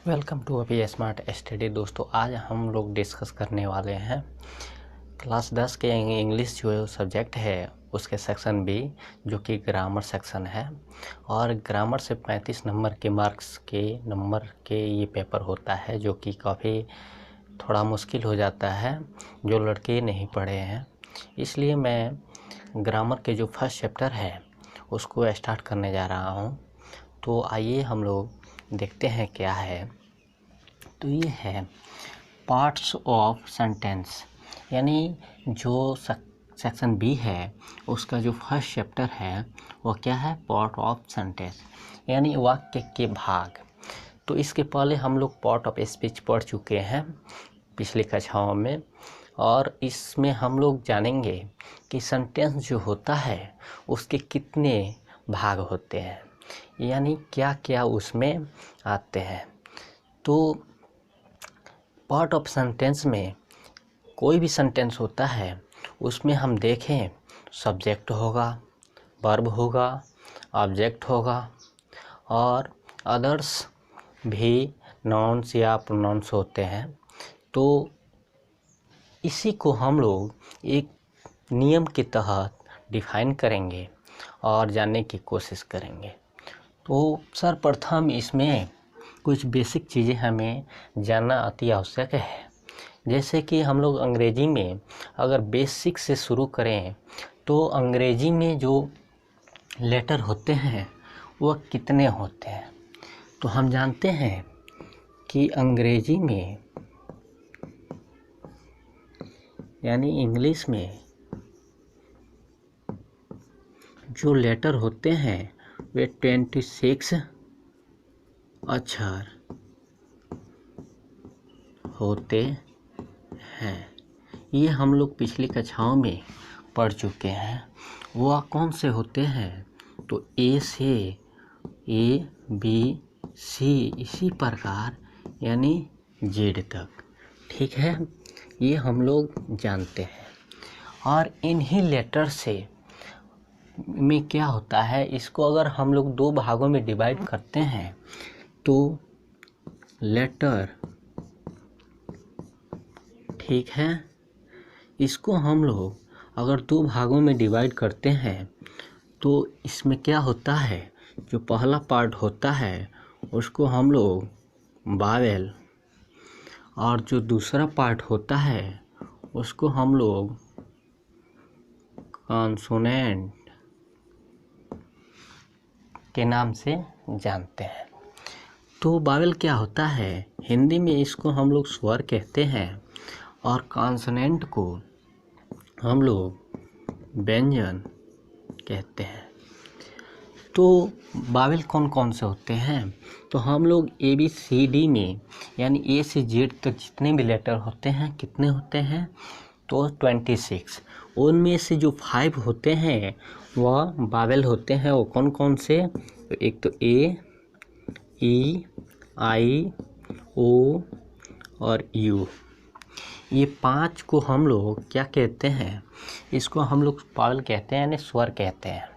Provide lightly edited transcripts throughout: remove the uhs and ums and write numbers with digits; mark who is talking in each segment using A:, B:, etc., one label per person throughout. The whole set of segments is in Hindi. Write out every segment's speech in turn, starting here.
A: वेलकम टू अभी स्मार्ट स्टडी। दोस्तों, आज हम लोग डिस्कस करने वाले हैं क्लास 10 के इंग्लिश जो सब्जेक्ट है उसके सेक्शन बी, जो कि ग्रामर सेक्शन है। और ग्रामर से 35 नंबर के मार्क्स के नंबर के ये पेपर होता है, जो कि काफ़ी थोड़ा मुश्किल हो जाता है जो लड़के नहीं पढ़े हैं। इसलिए मैं ग्रामर के जो फर्स्ट चैप्टर है उसको स्टार्ट करने जा रहा हूँ। तो आइए हम लोग देखते हैं क्या है। तो ये है पार्ट्स ऑफ सेंटेंस, यानी जो सेक्शन बी है उसका जो फर्स्ट चैप्टर है वो क्या है, पार्ट ऑफ सेंटेंस, यानी वाक्य के भाग। तो इसके पहले हम लोग पार्ट ऑफ स्पीच पढ़ चुके हैं पिछली कक्षाओं में, और इसमें हम लोग जानेंगे कि सेंटेंस जो होता है उसके कितने भाग होते हैं, यानी क्या क्या उसमें आते हैं। तो पार्ट ऑफ सेंटेंस में कोई भी सेंटेंस होता है उसमें हम देखें सब्जेक्ट होगा, वर्ब होगा, ऑब्जेक्ट होगा और अदर्स भी नाउन्स या प्रोनाउंस होते हैं। तो इसी को हम लोग एक नियम के तहत डिफाइन करेंगे और जानने की कोशिश करेंगे। तो सर्वप्रथम इसमें कुछ बेसिक चीज़ें हमें जानना अति आवश्यक है। जैसे कि हम लोग अंग्रेजी में अगर बेसिक से शुरू करें तो अंग्रेजी में जो लेटर होते हैं वह कितने होते हैं। तो हम जानते हैं कि अंग्रेजी में यानी इंग्लिश में जो लेटर होते हैं वे 26 अक्षर होते हैं। ये हम लोग पिछली कक्षाओं में पढ़ चुके हैं। वह कौन से होते हैं, तो ए से ए बी सी इसी प्रकार यानी जेड तक, ठीक है, ये हम लोग जानते हैं। और इन्हीं लेटर से में क्या होता है, इसको अगर हम लोग दो भागों में डिवाइड करते हैं तो लेटर, ठीक है, इसको हम लोग अगर दो भागों में डिवाइड करते हैं तो इसमें क्या होता है, जो पहला पार्ट होता है उसको हम लोग वावेल, और जो दूसरा पार्ट होता है उसको हम लोग कॉन्सोनेंट के नाम से जानते हैं। तो वावेल क्या होता है, हिंदी में इसको हम लोग स्वर कहते हैं और कॉन्सोनेंट को हम लोग व्यंजन कहते हैं। तो वावेल कौन कौन से होते हैं, तो हम लोग ए बी सी डी में यानी ए से जेड तक जितने भी लेटर होते हैं कितने होते हैं, तो 26। उनमें से जो 5 होते हैं वह वावेल होते हैं। वो कौन कौन से, तो एक तो ए, ई, आई, ओ और यू, ये 5 को हम लोग क्या कहते हैं, इसको हम लोग वावेल कहते हैं यानी स्वर कहते हैं।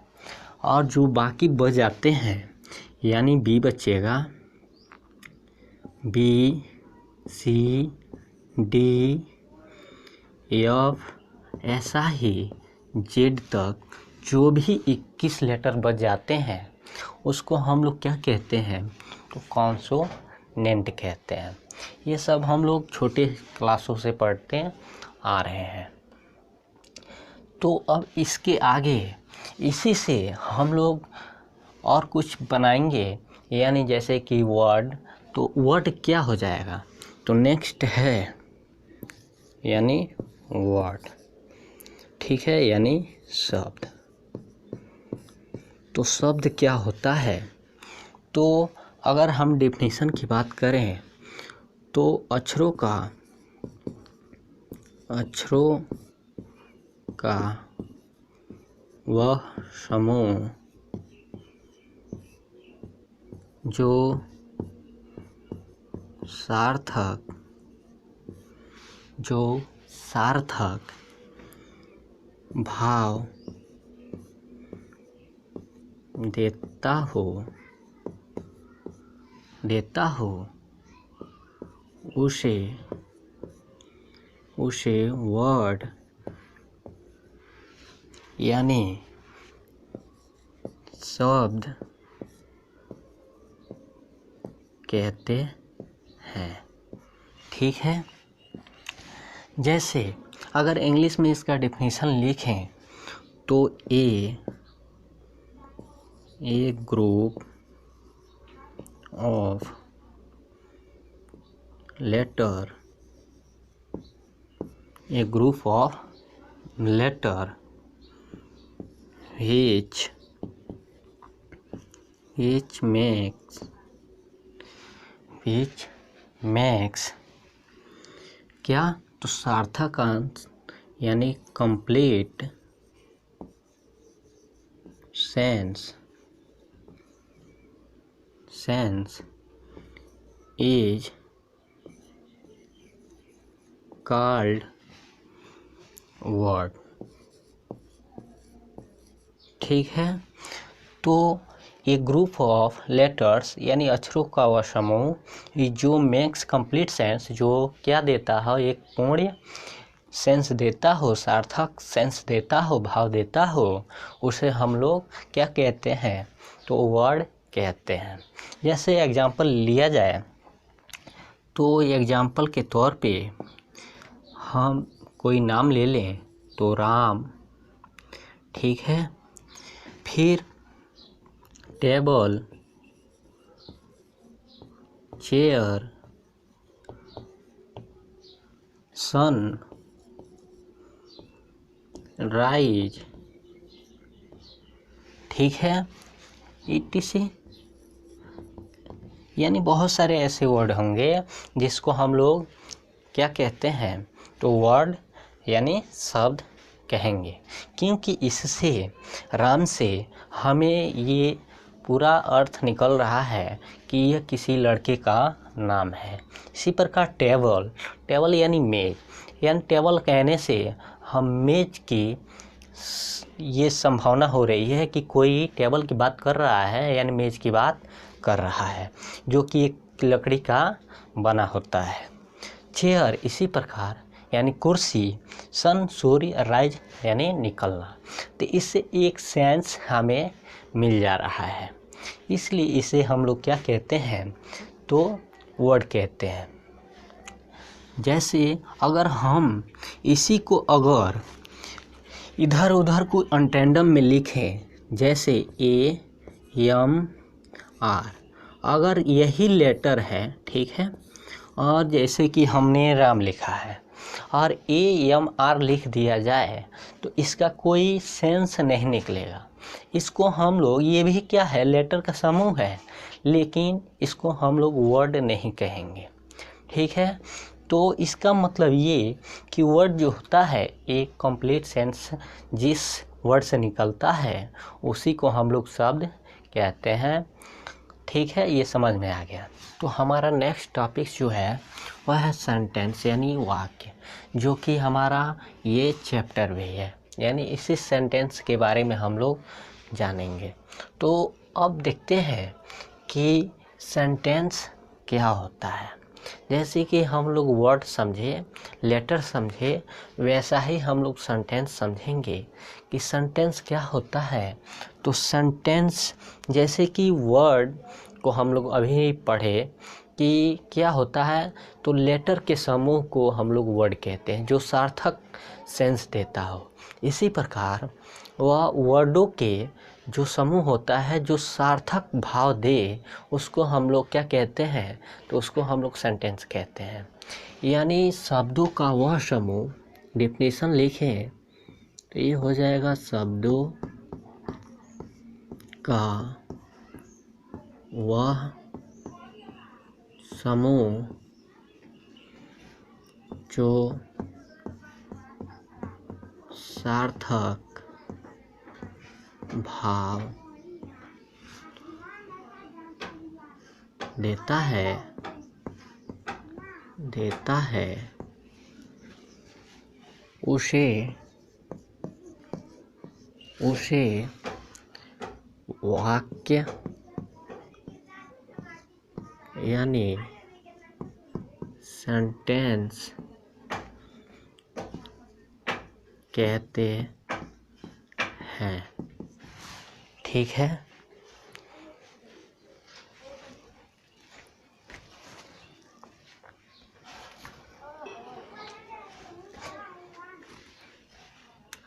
A: और जो बाकी बच जाते हैं यानी बी बचेगा, बी सी डी एफ, ऐसा ही जेड तक जो भी 21 लेटर बच जाते हैं उसको हम लोग क्या कहते हैं, तो कॉन्सोनेंट कहते हैं। ये सब हम लोग छोटे क्लासों से पढ़ते आ रहे हैं। तो अब इसके आगे इसी से हम लोग और कुछ बनाएंगे, यानी जैसे कि वर्ड, तो वर्ड क्या हो जाएगा, तो नेक्स्ट है यानी वर्ड, ठीक है, यानी शब्द। तो शब्द क्या होता है, तो अगर हम डेफिनेशन की बात करें तो अक्षरों का वह समूह जो सार्थक भाव देता हो उसे वर्ड यानी शब्द कहते हैं। ठीक है, जैसे अगर इंग्लिश में इसका डेफिनेशन लिखें तो a group of letter which makes क्या, तो सार्थक अंश यानी complete sense is called word. ठीक है, तो ए ग्रुप ऑफ लेटर्स यानी अक्षरों का वह समूह जो मेक्स कंप्लीट सेंस, जो क्या देता है, एक पूर्ण सेंस देता हो, सार्थक सेंस देता हो, भाव देता हो, उसे हम लोग क्या कहते हैं, तो वर्ड कहते हैं। जैसे एग्जाम्पल लिया जाए तो एग्जाम्पल के तौर पे हम कोई नाम ले लें तो राम। ठीक है, फिर टेबल, चेयर, सन, राइज। ठीक है, etc, यानी बहुत सारे ऐसे वर्ड होंगे जिसको हम लोग क्या कहते हैं, तो वर्ड यानी शब्द कहेंगे, क्योंकि इससे राम से हमें ये पूरा अर्थ निकल रहा है कि यह किसी लड़के का नाम है। इसी प्रकार टेबल यानी मेज, यानी टेबल कहने से हम मेज की ये संभावना हो रही है कि कोई टेबल की बात कर रहा है, यानी मेज की बात कर रहा है, जो कि एक लकड़ी का बना होता है। चेयर इसी प्रकार यानी कुर्सी, सन सूर्य, राइज यानी निकलना। तो इससे एक सेंस हमें मिल जा रहा है, इसलिए इसे हम लोग क्या कहते हैं, तो वर्ड कहते हैं। जैसे अगर हम इसी को अगर इधर उधर को अनटेंडम में लिखें, जैसे AMR, अगर यही लेटर है, ठीक है, और जैसे कि हमने राम लिखा है और AMR लिख दिया जाए तो इसका कोई सेंस नहीं निकलेगा। इसको हम लोग, ये भी क्या है, लेटर का समूह है, लेकिन इसको हम लोग वर्ड नहीं कहेंगे। ठीक है, तो इसका मतलब ये कि वर्ड जो होता है एक कंप्लीट सेंस जिस वर्ड से निकलता है उसी को हम लोग शब्द कहते हैं। ठीक है, ये समझ में आ गया। तो हमारा नेक्स्ट टॉपिक जो है वह है सेंटेंस यानी वाक्य, जो कि हमारा ये चैप्टर भी है, यानी इसी सेंटेंस के बारे में हम लोग जानेंगे। तो अब देखते हैं कि सेंटेंस क्या होता है। जैसे कि हम लोग वर्ड समझे, लेटर समझे, वैसा ही हम लोग सेंटेंस समझेंगे कि सेंटेंस क्या होता है। तो सेंटेंस, जैसे कि वर्ड को हम लोग अभी पढ़े कि क्या होता है, तो लेटर के समूह को हम लोग वर्ड कहते हैं, जो सार्थक सेंस देता हो। इसी प्रकार वह वर्डों के जो समूह होता है जो सार्थक भाव दे, उसको हम लोग क्या कहते हैं, तो उसको हम लोग सेंटेंस कहते हैं। यानी शब्दों का वह समूह, डेफिनेशन लिखें तो ये हो जाएगा शब्दों का वह समूह जो सार्थक भाव देता है उसे वाक्य यानी सेंटेंस कहते हैं। ठीक है,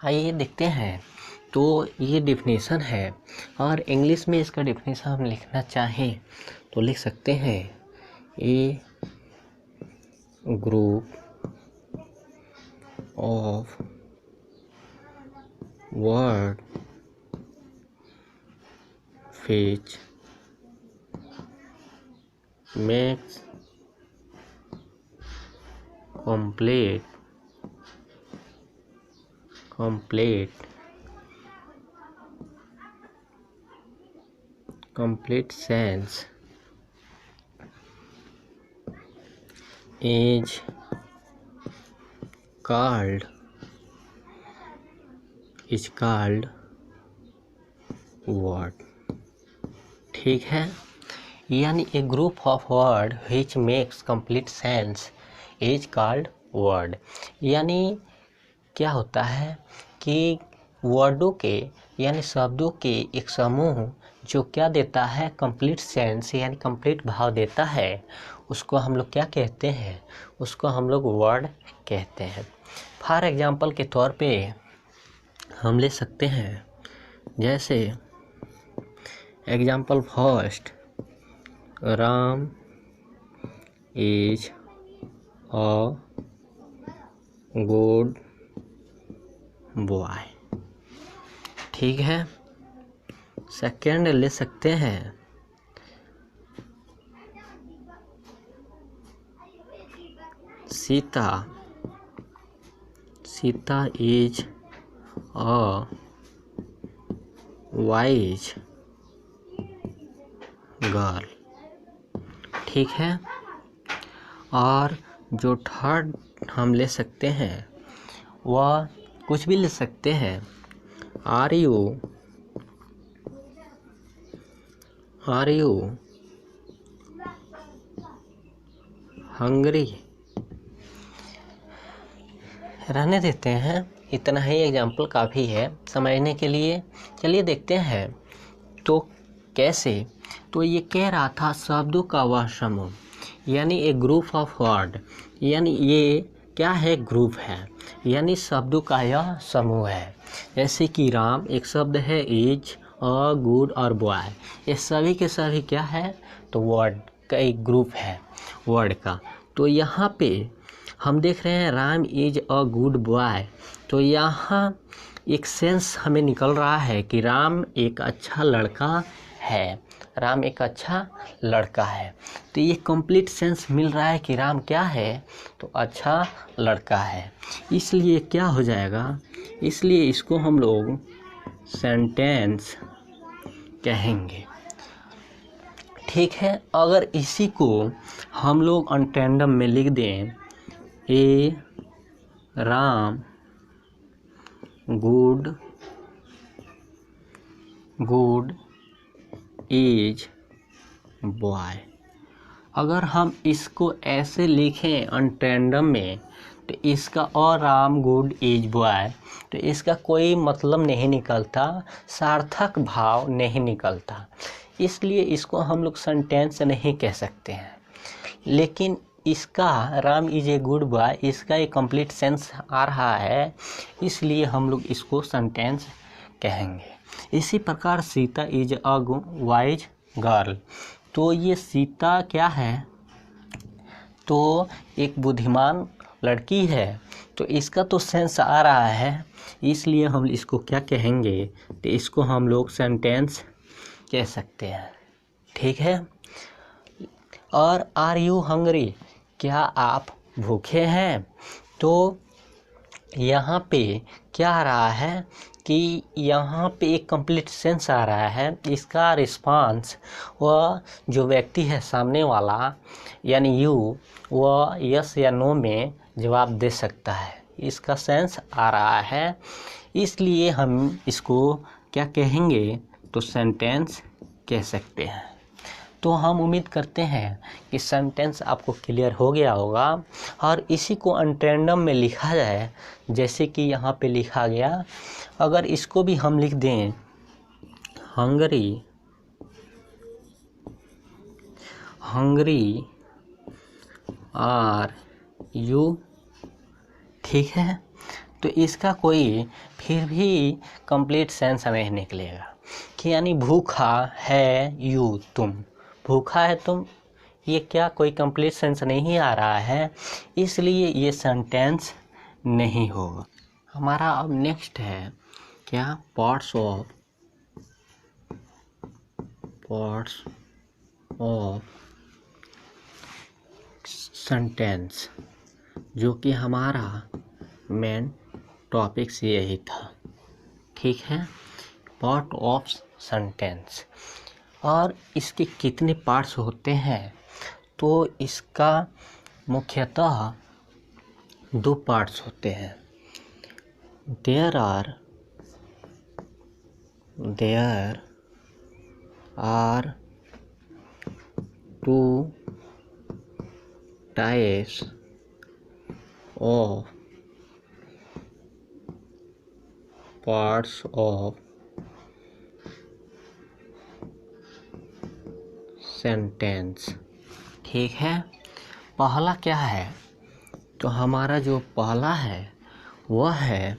A: आइए देखते हैं। तो ये डिफिनीशन है, और इंग्लिश में इसका डिफिनीशन हम लिखना चाहें तो लिख सकते हैं, a group of word which makes complete sense is called word। ठीक है, यानी a group of word which makes complete sense is called word। यानी क्या होता है कि वर्डों के यानी शब्दों के एक समूह जो क्या देता है, कंप्लीट सेंस यानी कंप्लीट भाव देता है, उसको हम लोग क्या कहते हैं, उसको हम लोग वर्ड कहते हैं। फॉर एग्जांपल के तौर पे हम ले सकते हैं, जैसे example first, Ram is a good boy. ठीक है, सेकेंड ले सकते हैं, Sita is a wise girl. ठीक है, और जो थर्ड हम ले सकते हैं वह कुछ भी ले सकते हैं, आर यू हंग्री। रहने देते हैं, इतना ही एग्जाम्पल काफ़ी है समझने के लिए। चलिए देखते हैं तो कैसे। तो ये कह रहा था शब्दों का वह समूह, यानी ए ग्रुप ऑफ वर्ड, यानी ये क्या है, ग्रुप है, यानी शब्दों का यह समूह है। जैसे कि राम एक शब्द है, इज अ गुड और बॉय, ये सभी के सभी क्या है, तो वर्ड का एक ग्रुप है वर्ड का। तो यहाँ पे हम देख रहे हैं Ram is a good boy, तो यहाँ एक सेंस हमें निकल रहा है कि राम एक अच्छा लड़का है, राम एक अच्छा लड़का है। तो ये कंप्लीट सेंस मिल रहा है कि राम क्या है, तो अच्छा लड़का है। इसलिए क्या हो जाएगा, इसलिए इसको हम लोग सेंटेंस कहेंगे। ठीक है, अगर इसी को हम लोग अनटेंडम में लिख दें, ए राम गुड इज बॉय, अगर हम इसको ऐसे लिखें अनटेंडम में, तो इसका और राम गुड इज बॉय, तो इसका कोई मतलब नहीं निकलता, सार्थक भाव नहीं निकलता, इसलिए इसको हम लोग सेंटेंस नहीं कह सकते हैं। लेकिन इसका Ram is a good boy, इसका एक कंप्लीट सेंस आ रहा है, इसलिए हम लोग इसको सेंटेंस कहेंगे। इसी प्रकार Sita is a wise girl, तो ये सीता क्या है, तो एक बुद्धिमान लड़की है, तो इसका तो सेंस आ रहा है, इसलिए हम इसको क्या कहेंगे, तो इसको हम लोग सेंटेंस कह सकते हैं। ठीक है, और आर यू हंग्री, क्या आप भूखे हैं, तो यहाँ पे क्या आ रहा है कि यहाँ पे एक कंप्लीट सेंस आ रहा है, इसका रिस्पांस वह जो व्यक्ति है सामने वाला यानी यू, वह यस या नो में जवाब दे सकता है, इसका सेंस आ रहा है, इसलिए हम इसको क्या कहेंगे, तो सेंटेंस कह सकते हैं। तो हम उम्मीद करते हैं कि सेंटेंस आपको क्लियर हो गया होगा। और इसी को अनटैंडम में लिखा जाए, जैसे कि यहाँ पे लिखा गया, अगर इसको भी हम लिख दें हंगरी आर यू, ठीक है, तो इसका कोई फिर भी कंप्लीट सेंस नहीं निकलेगा कि यानी भूखा है यू, तुम भूखा है तुम, ये क्या कोई कंप्लीट सेंस नहीं आ रहा है, इसलिए ये सेंटेंस नहीं होगा। हमारा अब नेक्स्ट है क्या, पार्ट्स ऑफ सेंटेंस, जो कि हमारा मेन टॉपिक से यही था, ठीक है, पार्ट ऑफ सेंटेंस। और इसके कितने पार्ट्स होते हैं, तो इसका मुख्यतः 2 पार्ट्स होते हैं। There are 2 types of parts of sentence, ठीक है। पहला क्या है, तो हमारा जो पहला है वह है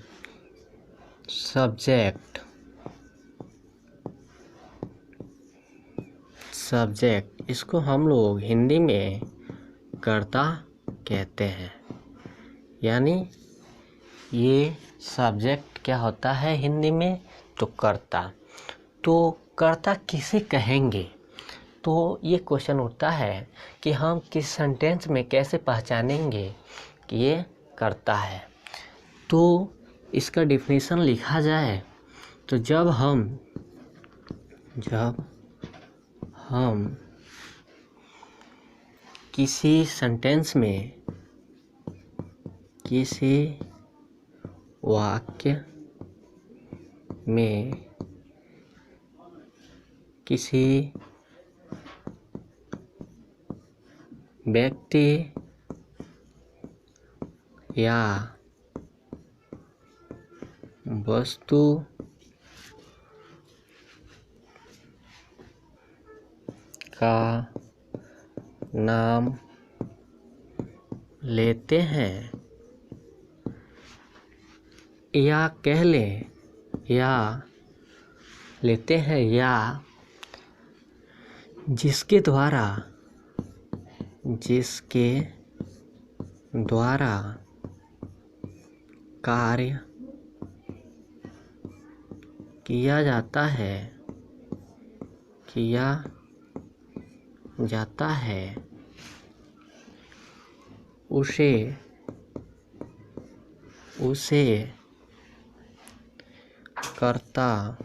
A: सब्जेक्ट। इसको हम लोग हिंदी में कर्ता कहते हैं, यानी ये सब्जेक्ट क्या होता है हिंदी में, तो कर्ता। तो कर्ता किसे कहेंगे, तो ये क्वेश्चन उठता है कि हम किस सेंटेंस में कैसे पहचानेंगे कि ये कर्ता है। तो इसका डिफिनीशन लिखा जाए तो जब हम किसी सेंटेंस में, किसी वाक्य में किसी व्यक्ति या वस्तु का नाम लेते हैं, या कह लें, या लेते हैं, या जिसके द्वारा कार्य किया जाता है उसे कर्ता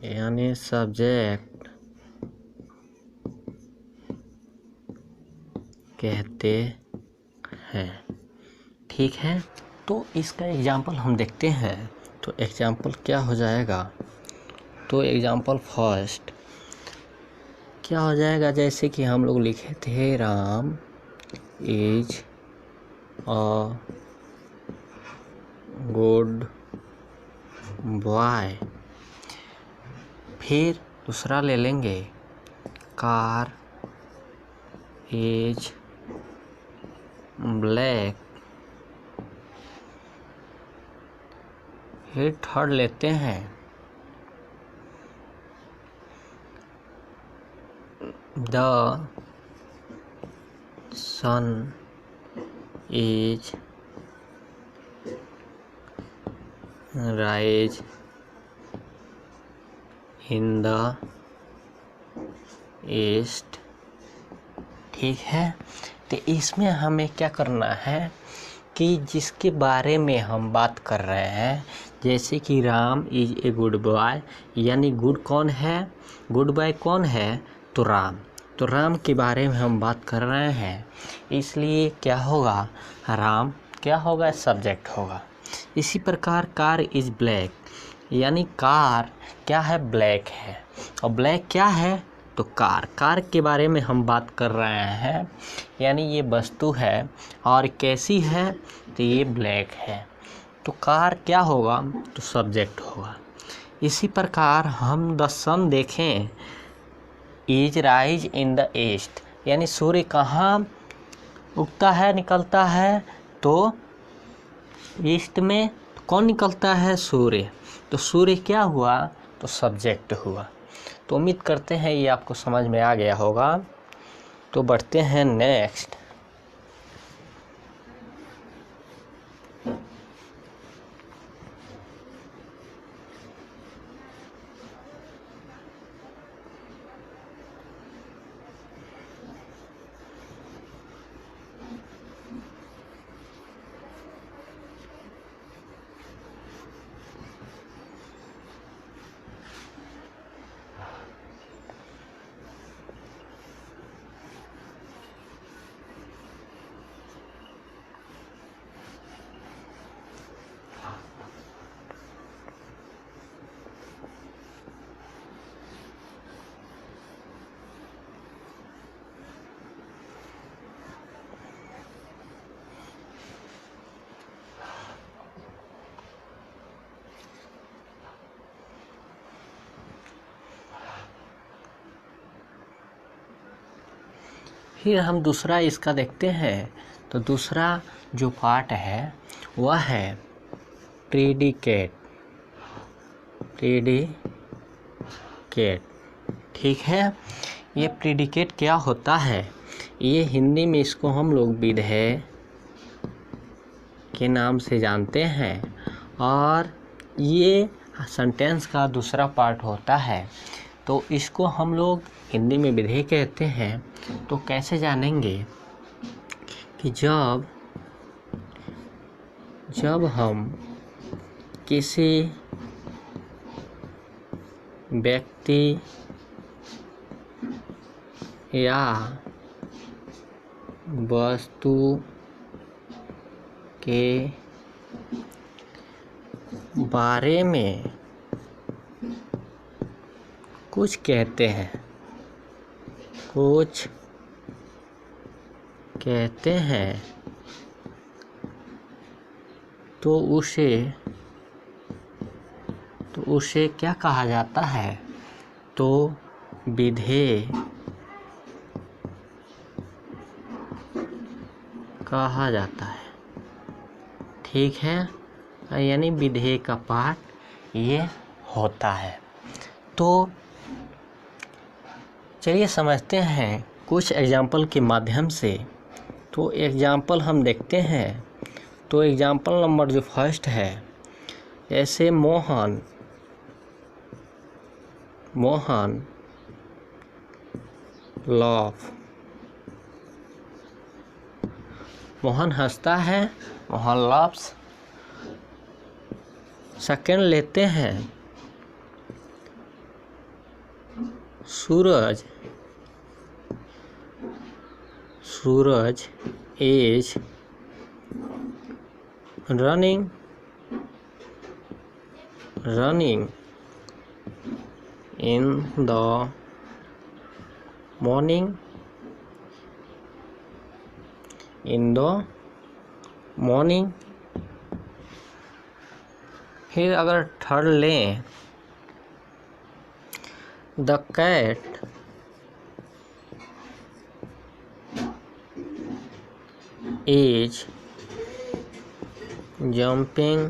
A: यानी सब्जेक्ट कहते हैं, ठीक है। तो इसका एग्जाम्पल हम देखते हैं, तो एग्जाम्पल क्या हो जाएगा, तो एग्जाम्पल फर्स्ट क्या हो जाएगा, जैसे कि हम लोग लिखे थे Ram is a good boy. फिर दूसरा ले लेंगे, कार इज ब्लैक। फिर थर्ड लेते हैं, the sun is rise in the east, ठीक है। तो इसमें हमें क्या करना है कि जिसके बारे में हम बात कर रहे हैं, जैसे कि Ram is a good boy, यानी गुड कौन है, गुड बॉय कौन है, तो राम के बारे में हम बात कर रहे हैं, इसलिए क्या होगा, राम क्या होगा, सब्जेक्ट होगा। इसी प्रकार कार इज ब्लैक, यानी कार क्या है, ब्लैक है, और ब्लैक क्या है, तो कार के बारे में हम बात कर रहे हैं, यानी ये वस्तु है और कैसी है, तो ये ब्लैक है। तो कार क्या होगा, तो सब्जेक्ट होगा। इसी प्रकार हम द सन देखें, is rise in the east, यानी सूर्य कहाँ उगता है, निकलता है, तो ईस्ट में। कौन निकलता है, सूर्य। तो सूर्य क्या हुआ, तो सब्जेक्ट हुआ। तो उम्मीद करते हैं ये आपको समझ में आ गया होगा। तो बढ़ते हैं नेक्स्ट। फिर हम दूसरा इसका देखते हैं। तो दूसरा जो पार्ट है वह है प्रीडिकेट। ठीक है, ये प्रीडिकेट क्या होता है, ये हिंदी में इसको हम लोग विधेय के नाम से जानते हैं, और ये सेंटेंस का दूसरा पार्ट होता है। तो इसको हम लोग हिंदी में विधेय कहते हैं। तो कैसे जानेंगे कि जब हम किसी व्यक्ति या वस्तु के बारे में कुछ कहते हैं तो उसे क्या कहा जाता है, तो विधेय कहा जाता है। ठीक है, यानी विधेय का पार्ट ये होता है। तो चलिए समझते हैं कुछ एग्जाम्पल के माध्यम से। तो एग्जाम्पल हम देखते हैं। तो एग्जाम्पल नंबर जो फर्स्ट है, जैसे मोहन लाफ, मोहन हंसता है, मोहन लाफ्स। सेकंड लेते हैं, Suraj is running in the morning फिर अगर थर्ड लें, the cat is jumping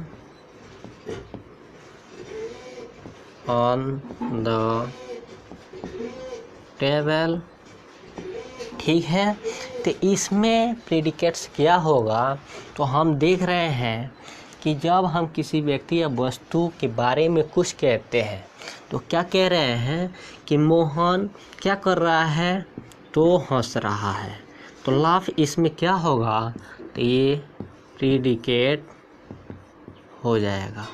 A: on the table। ठीक है, तो इसमें प्रेडिकेट्स क्या होगा, तो हम देख रहे हैं कि जब हम किसी व्यक्ति या वस्तु के बारे में कुछ कहते हैं, तो क्या कह रहे हैं कि मोहन क्या कर रहा है, तो हंस रहा है। तो लाफ इसमें क्या होगा, तो ये प्रीडिकेट हो जाएगा।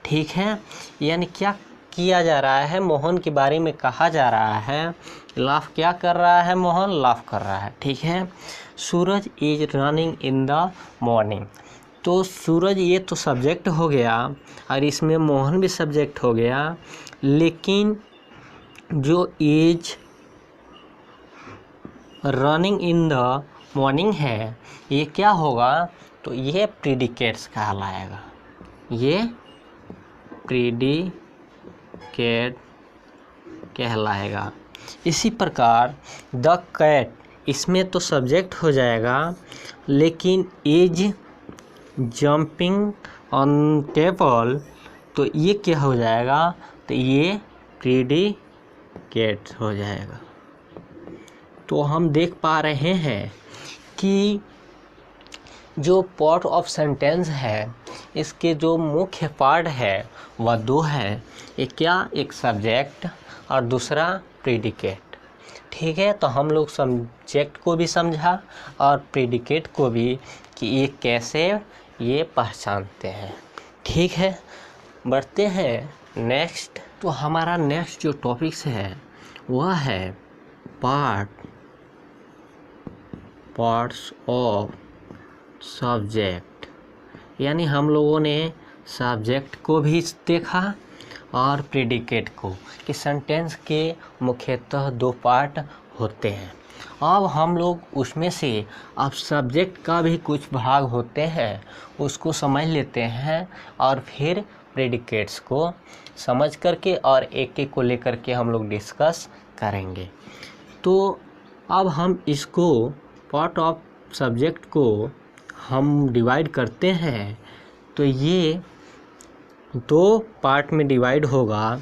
A: ठीक है, यानी क्या किया जा रहा है, मोहन के बारे में कहा जा रहा है, लाफ क्या कर रहा है, मोहन लाफ कर रहा है। ठीक है, Suraj is running in the morning, तो सूरज ये तो सब्जेक्ट हो गया और इसमें मोहन भी सब्जेक्ट हो गया, लेकिन जो is running in the morning है, ये क्या होगा? तो ये प्रीडिकेट्स कहलाएगा, ये प्रीडिकेट कहलाएगा। इसी प्रकार द कैट, इसमें तो सब्जेक्ट हो जाएगा, लेकिन इज जंपिंग ऑन टेबल, तो ये क्या हो जाएगा? तो ये प्रीडिकेट हो जाएगा। तो हम देख पा रहे हैं कि जो पार्ट ऑफ सेंटेंस है, इसके जो मुख्य पार्ट है वह दो है। एक क्या? एक सब्जेक्ट और दूसरा प्रीडिकेट। ठीक है, तो हम लोग सब्जेक्ट को भी समझा और प्रीडिकेट को भी कि ये कैसे ये पहचानते हैं। ठीक है, बढ़ते हैं नेक्स्ट। तो हमारा नेक्स्ट जो टॉपिक्स है वह है पार्ट्स ऑफ सब्जेक्ट। यानी हम लोगों ने सब्जेक्ट को भी देखा और प्रीडिकेट को, कि सेंटेंस के मुख्यतः दो पार्ट होते हैं। अब हम लोग उसमें से अब सब्जेक्ट का भी कुछ भाग होते हैं, उसको समझ लेते हैं और फिर प्रीडिकेट्स को समझ करके और एक एक को लेकर के हम लोग डिस्कस करेंगे। तो अब हम इसको पार्ट ऑफ सब्जेक्ट को हम डिवाइड करते हैं, तो ये दो पार्ट में डिवाइड होगा।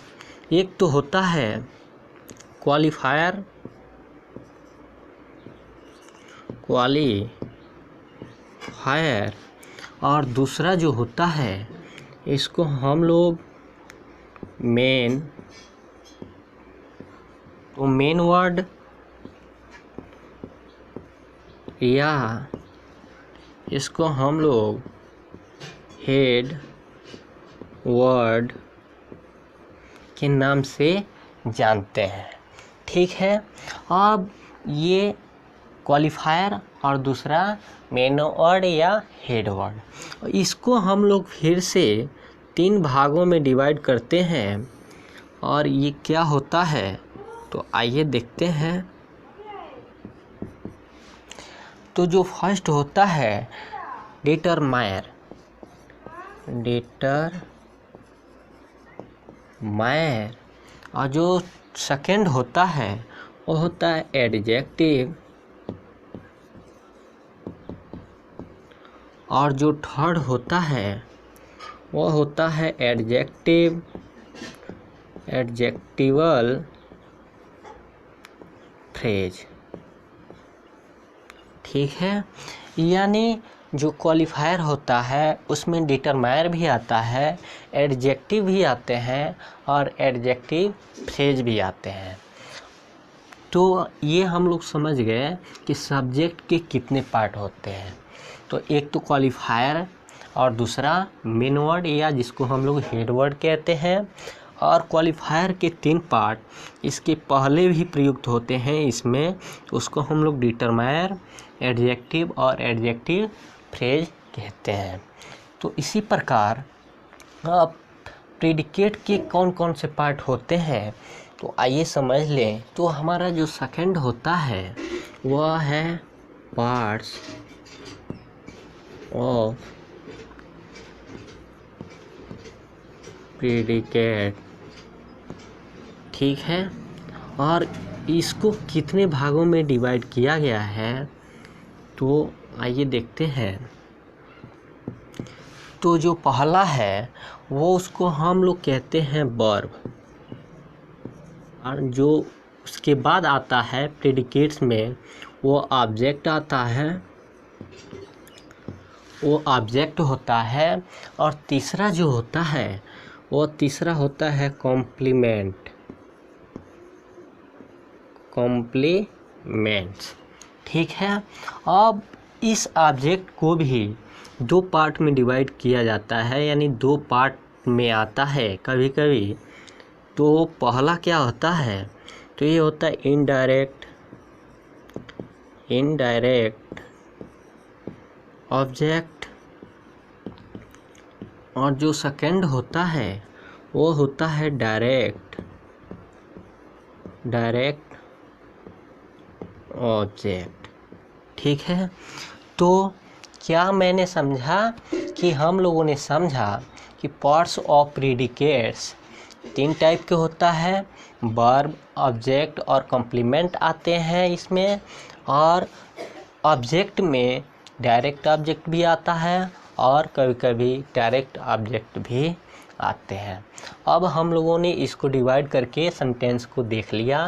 A: एक तो होता है क्वालिफायर और दूसरा जो होता है इसको हम लोग मेन वर्ड या इसको हम लोग हेड वर्ड के नाम से जानते हैं। ठीक है, अब ये क्वालिफायर और दूसरा मेन वर्ड या हेड वर्ड, इसको हम लोग फिर से तीन भागों में डिवाइड करते हैं। और ये क्या होता है, तो आइए देखते हैं। तो जो फर्स्ट होता है डिटरमायर, और जो सेकंड होता है वो होता है एडजेक्टिव, और जो थर्ड होता है वो होता है एडजेक्टिवल फ्रेज। ठीक है, यानी जो क्वालिफायर होता है उसमें डिटरमायर भी आता है, एडजेक्टिव भी आते हैं और एडजेक्टिव फ्रेज भी आते हैं। तो ये हम लोग समझ गए कि सब्जेक्ट के कितने पार्ट होते हैं। तो एक तो क्वालिफायर और दूसरा मेन वर्ड या जिसको हम लोग हेड वर्ड कहते हैं। और क्वालिफायर के तीन पार्ट इसके पहले भी प्रयुक्त होते हैं इसमें, उसको हम लोग डिटरमायर, एडजेक्टिव और एडजेक्टिव फ्रेज कहते हैं। तो इसी प्रकार अब प्रीडिकेट के कौन कौन से पार्ट होते हैं, तो आइए समझ लें। तो हमारा जो सेकंड होता है वह है पार्ट्स ऑफ प्रीडिकेट। ठीक है, और इसको कितने भागों में डिवाइड किया गया है, तो आइए देखते हैं। तो जो पहला है वो उसको हम लोग कहते हैं वर्ब, और जो उसके बाद आता है प्रेडिकेट्स में वो ऑब्जेक्ट आता है, वो ऑब्जेक्ट होता है। और तीसरा जो होता है वो तीसरा होता है कॉम्प्लीमेंट्स। ठीक है, अब इस ऑब्जेक्ट को भी दो पार्ट में डिवाइड किया जाता है, यानी दो पार्ट में आता है कभी कभी। तो पहला क्या होता है, तो ये होता है इनडायरेक्ट ऑब्जेक्ट, और जो सेकंड होता है वो होता है डायरेक्ट डायरेक्ट ऑब्जेक्ट। ठीक है, तो क्या मैंने समझा कि हम लोगों ने समझा कि पार्ट्स ऑफ प्रेडिकेट्स 3 टाइप के होता है, वर्ब, ऑब्जेक्ट और कॉम्प्लीमेंट आते हैं इसमें, और ऑब्जेक्ट में डायरेक्ट ऑब्जेक्ट भी आता है और कभी कभी डायरेक्ट ऑब्जेक्ट भी आते हैं। अब हम लोगों ने इसको डिवाइड करके सेंटेंस को देख लिया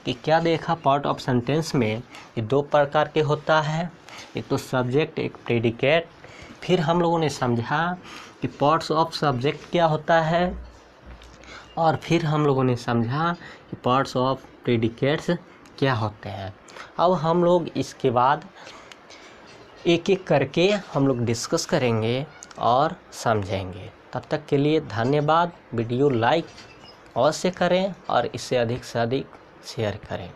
A: कि क्या देखा पार्ट ऑफ सेंटेंस में ये 2 प्रकार के होता है, एक तो सब्जेक्ट, एक प्रेडिकेट। फिर हम लोगों ने समझा कि पार्ट्स ऑफ सब्जेक्ट क्या होता है, और फिर हम लोगों ने समझा कि पार्ट्स ऑफ प्रेडिकेट्स क्या होते हैं। अब हम लोग इसके बाद एक एक करके हम लोग डिस्कस करेंगे और समझेंगे। तब तक के लिए धन्यवाद। वीडियो लाइक अवश्य करें और इसे अधिक से अधिक शेयर करें।